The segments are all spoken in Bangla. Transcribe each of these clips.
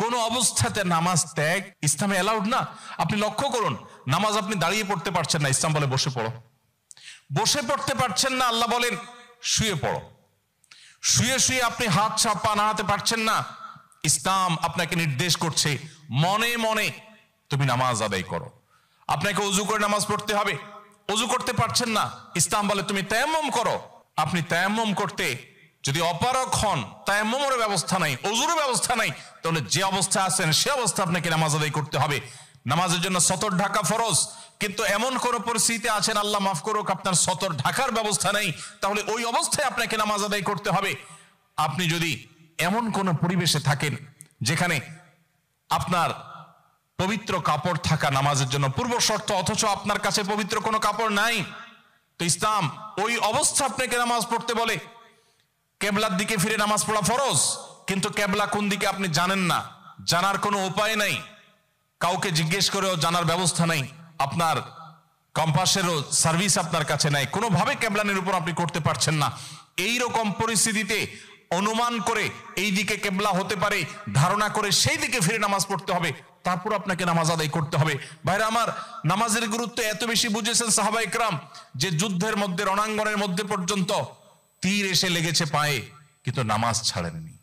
কোন অবস্থাতে নামাজ ত্যাগ ইসলামে অ্যালাউড না। আপনি লক্ষ্য করুন, নামাজ আপনি দাঁড়িয়ে পড়তে পারছেন না, ইসলাম বলে বসে পড়ো। বসে পড়তে পারছেন না, আল্লাহ বলেন শুয়ে পড়ো। শুয়ে শুয়ে আপনি হাত পা নাড়াতে পারছেন না, ইসলাম আপনাকে নির্দেশ করছে মনে মনে তুমি নামাজ আদায় করো। আপনাকে ওযু করে নামাজ পড়তে হবে, ওযু করতে পারছেন না, ইসলাম বলে তুমি তায়াম্মুম করো। আপনি তায়াম্মুম করতে যদি অপারগ হন, তায়াম্মুমের ব্যবস্থা নাই, ওযুর ব্যবস্থা নাই, তাহলে যে অবস্থা আছেন সে অবস্থা আপনাকে নামাজ আদায় করতে হবে। নামাজের জন্য সতর ঢাকা ফরজ, কিন্তু এমন কোন পরিস্থিতিতে আছেন, আল্লাহ মাফ করুক, আপনার সতর ঢাকার ব্যবস্থা নেই, তাহলে ওই অবস্থায় আপনাকে নামাজ আদায় করতে হবে। আপনি যদি এমন কোন পরিবেশে থাকেন যেখানে আপনার পবিত্র কাপড় থাকা নামাজের জন্য পূর্ব শর্ত, অথচ আপনার কাছে পবিত্র কোনো কাপড় নাই, তো ইসলাম ওই অবস্থা আপনাকে নামাজ পড়তে বলে। কেবলার দিকে ফিরে নামাজ পড়া ফরজ, কিন্তু কেবলা কোন দিকে আপনি জানেন না, জানার কোনো উপায় নাই, কাউকে জিজ্ঞেস করেও জানার ব্যবস্থা নাই, আপনার কম্পাসেরও সার্ভিস আপনার কাছে নাই, কোনোভাবে কেবলা নিরূপণ আপনি করতে পারছেন না। এই রকম পরিস্থিতিতে অনুমান করে এই দিকে কেবলা হতে পারে ধারণা করে সেই দিকে ফিরে নামাজ পড়তে হবে, তারপর আপনাকে নামাজ আদায় করতে হবে। ভাইরা আমার, নামাজের গুরুত্ব এত বেশি বুঝেছেন সাহাবা ইকরাম যে যুদ্ধের মধ্যে, রণাঙ্গনের মধ্যে পর্যন্ত তীর এসে লেগেছে পায়ে, কিন্তু নামাজ ছাড়েননি।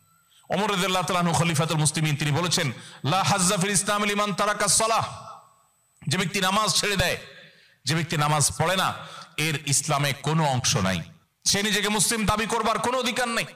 ওমর রাদিয়াল্লাহু তাআলা আনহু খলিফাতুল মুসলিমিন, তিনি বলেছেন লা হাজ্জা ফিল ইসলাম লিমান তারাকাস সালাহ, যে ব্যক্তি নামাজ ছেড়ে দেয়, যে ব্যক্তি নামাজ পড়ে না, এর ইসলামে কোনো অংশ নাই, সে নিজেকে মুসলিম দাবি করবার কোনো অধিকার নেই।